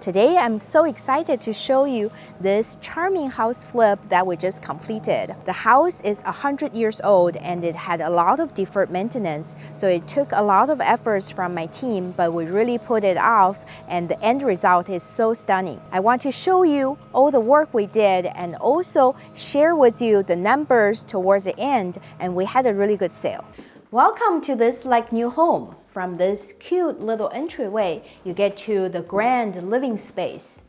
Today, I'm so excited to show you this charming house flip that we just completed. The house is 100 years old and it had a lot of deferred maintenance, so it took a lot of efforts from my team, but we really put it off and the end result is so stunning. I want to show you all the work we did and also share with you the numbers towards the end, and we had a really good sale. Welcome to this like new home. From this cute little entryway, you get to the grand living space.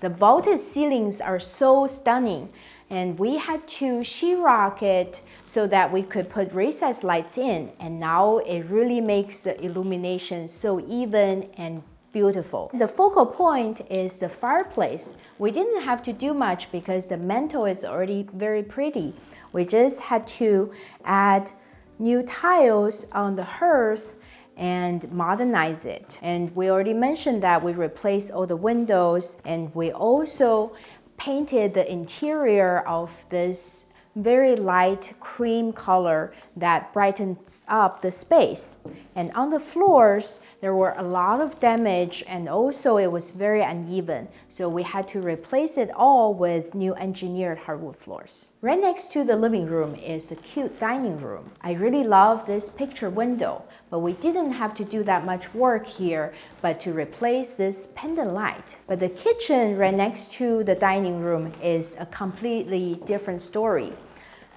The vaulted ceilings are so stunning, and we had to sheetrock it so that we could put recessed lights in, and now it really makes the illumination so even and beautiful. The focal point is the fireplace. We didn't have to do much because the mantle is already very pretty. We just had to add new tiles on the hearth and modernize it. And we already mentioned that we replaced all the windows, and we also painted the interior of this very light cream color that brightens up the space. And on the floors, there were a lot of damage, and also it was very uneven. So we had to replace it all with new engineered hardwood floors. Right next to the living room is the cute dining room. I really love this picture window, but we didn't have to do that much work here but to replace this pendant light. But the kitchen right next to the dining room is a completely different story.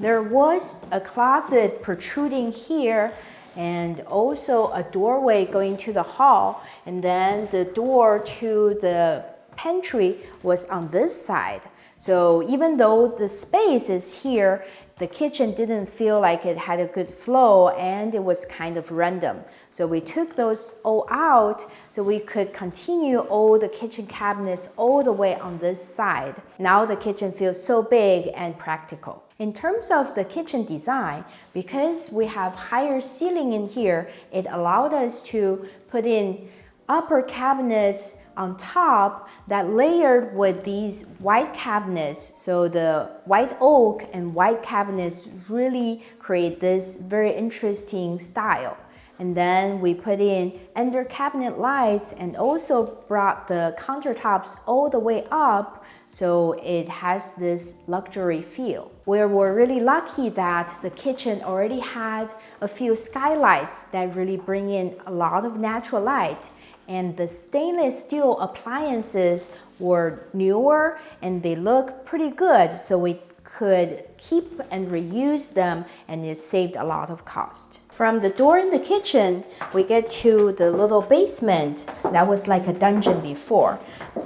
There was a closet protruding here and also a doorway going to the hall, and then the door to the pantry was on this side. So even though the space is here, the kitchen didn't feel like it had a good flow and it was kind of random. So we took those all out so we could continue all the kitchen cabinets all the way on this side. Now the kitchen feels so big and practical. In terms of the kitchen design, because we have higher ceiling in here, it allowed us to put in upper cabinets on top that layered with these white cabinets. So the white oak and white cabinets really create this very interesting style. And then we put in under cabinet lights and also brought the countertops all the way up so it has this luxury feel. We were really lucky that the kitchen already had a few skylights that really bring in a lot of natural light. And the stainless steel appliances were newer and they look pretty good, so we could keep and reuse them, and it saved a lot of cost. From the door in the kitchen, we get to the little basement that was like a dungeon before.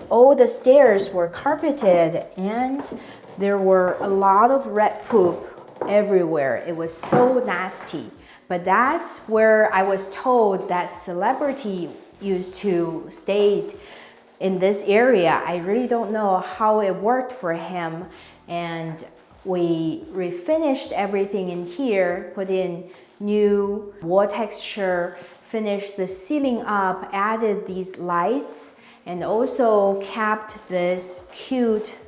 All the stairs were carpeted and there were a lot of rat poop everywhere. It was so nasty. But that's where I was told that celebrity used to stay in this area. I really don't know how it worked for him, and we refinished everything in here, put in new wall texture, finished the ceiling up, added these lights, and also kept this cute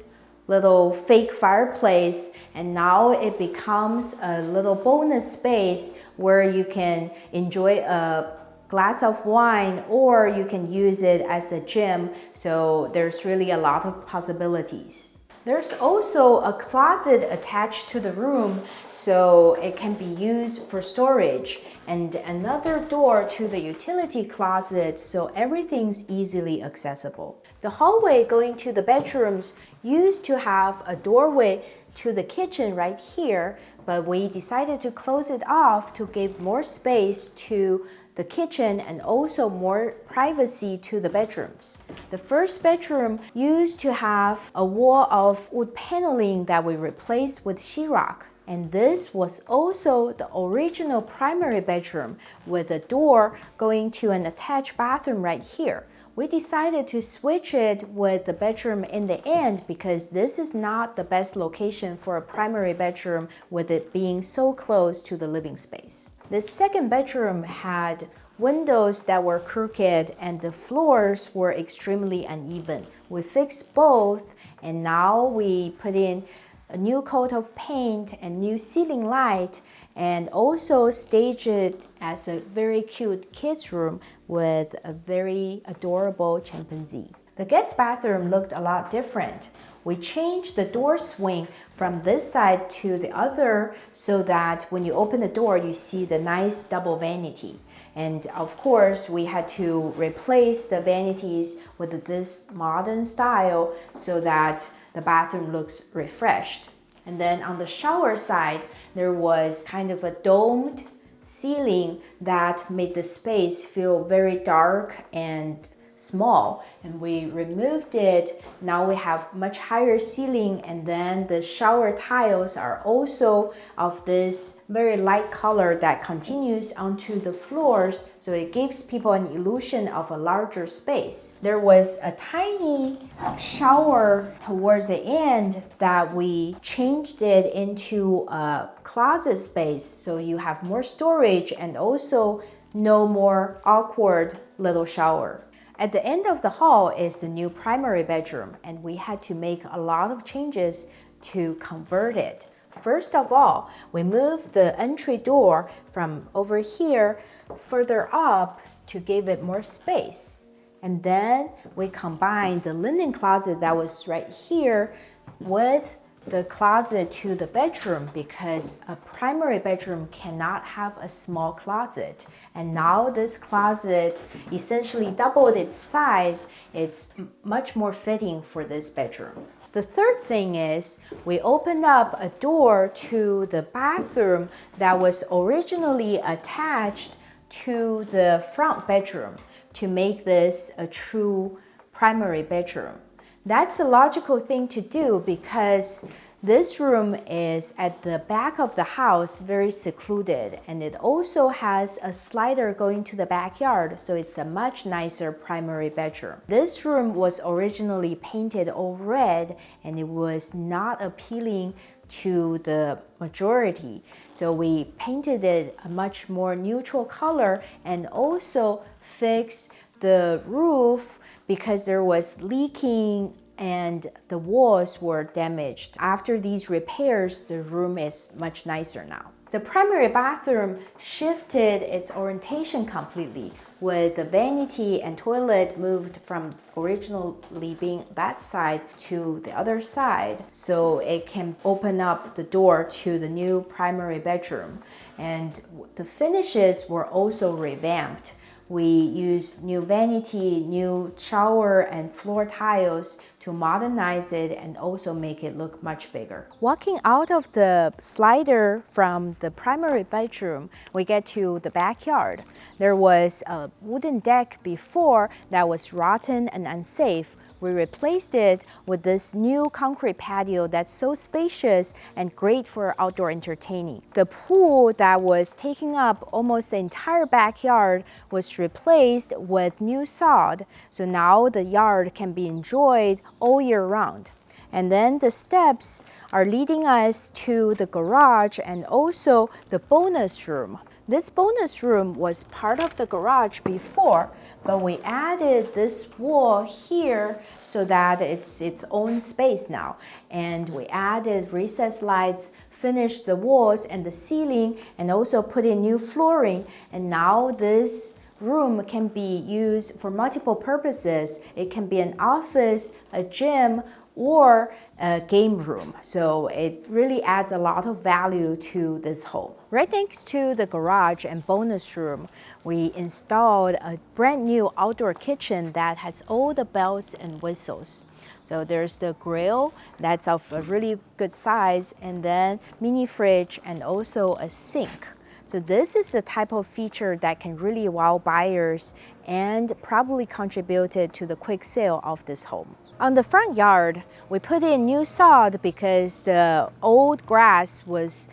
little fake fireplace, and now it becomes a little bonus space where you can enjoy a glass of wine, or you can use it as a gym. So there's really a lot of possibilities. There's also a closet attached to the room, so it can be used for storage, and another door to the utility closet, so everything's easily accessible. The hallway going to the bedrooms used to have a doorway to the kitchen right here, but we decided to close it off to give more space to the kitchen and also more privacy to the bedrooms. The first bedroom used to have a wall of wood paneling that we replaced with sheetrock. And this was also the original primary bedroom with a door going to an attached bathroom right here. We decided to switch it with the bedroom in the end because this is not the best location for a primary bedroom with it being so close to the living space. The second bedroom had windows that were crooked and the floors were extremely uneven. We fixed both, and now we put in a new coat of paint and new ceiling light, and also stage it as a very cute kids room with a very adorable chimpanzee. The guest bathroom looked a lot different. We changed the door swing from this side to the other so that when you open the door, you see the nice double vanity. And of course, we had to replace the vanities with this modern style so that the bathroom looks refreshed. And then on the shower side, there was kind of a domed ceiling that made the space feel very dark and small, and we removed it. Now we have much higher ceiling, and then the shower tiles are also of this very light color that continues onto the floors, so it gives people an illusion of a larger space. There was a tiny shower towards the end that we changed it into a closet space, so you have more storage and also no more awkward little shower. At the end of the hall is the new primary bedroom, and we had to make a lot of changes to convert it. First of all, we moved the entry door from over here further up to give it more space. And then we combined the linen closet that was right here with the closet to the bedroom, because a primary bedroom cannot have a small closet. And now this closet essentially doubled its size. It's much more fitting for this bedroom. The third thing is we opened up a door to the bathroom that was originally attached to the front bedroom to make this a true primary bedroom. That's a logical thing to do because this room is at the back of the house, very secluded, and it also has a slider going to the backyard, so it's a much nicer primary bedroom. This room was originally painted all red, and it was not appealing to the majority, so we painted it a much more neutral color and also fixed the roof because there was leaking and the walls were damaged. After these repairs, the room is much nicer now. The primary bathroom shifted its orientation completely, with the vanity and toilet moved from originally being that side to the other side, so it can open up the door to the new primary bedroom. And the finishes were also revamped. We used new vanity, new shower and floor tiles to modernize it and also make it look much bigger. Walking out of the slider from the primary bedroom, we get to the backyard. There was a wooden deck before that was rotten and unsafe. We replaced it with this new concrete patio that's so spacious and great for outdoor entertaining. The pool that was taking up almost the entire backyard was replaced with new sod, so now the yard can be enjoyed all year round. And then the steps are leading us to the garage and also the bonus room. This bonus room was part of the garage before, but we added this wall here so that it's its own space now. And we added recessed lights, finished the walls and the ceiling, and also put in new flooring. And now this room can be used for multiple purposes. It can be an office, a gym, or a game room. So it really adds a lot of value to this home. Right next to the garage and bonus room, we installed a brand new outdoor kitchen that has all the bells and whistles. So there's the grill that's of a really good size, and then mini fridge and also a sink. So this is the type of feature that can really wow buyers and probably contributed to the quick sale of this home. On the front yard, we put in new sod because the old grass was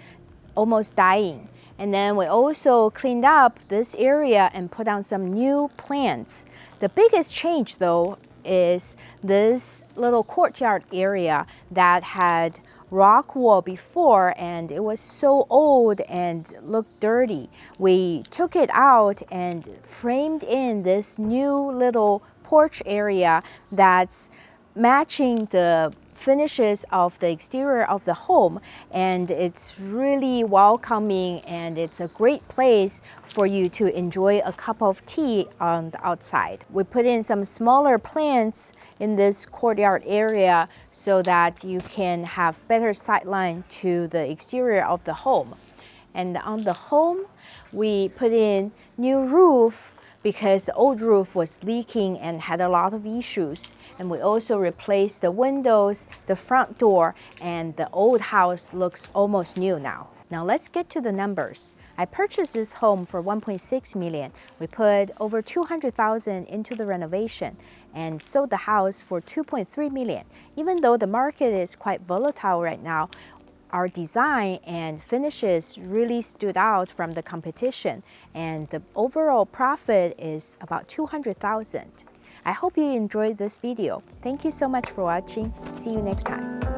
almost dying. And then we also cleaned up this area and put down some new plants. The biggest change though is this little courtyard area that had rock wall before, and it was so old and looked dirty. We took it out and framed in this new little porch area that's matching the finishes of the exterior of the home, and it's really welcoming, and it's a great place for you to enjoy a cup of tea on the outside. We put in some smaller plants in this courtyard area so that you can have better sightline to the exterior of the home. And on the home, we put in new roof because the old roof was leaking and had a lot of issues. And we also replaced the windows, the front door, and the old house looks almost new now. Now let's get to the numbers. I purchased this home for $1.6 million. We put over $200,000 into the renovation and sold the house for $2.3 million. Even though the market is quite volatile right now, our design and finishes really stood out from the competition, and the overall profit is about $200,000. I hope you enjoyed this video. Thank you so much for watching. See you next time.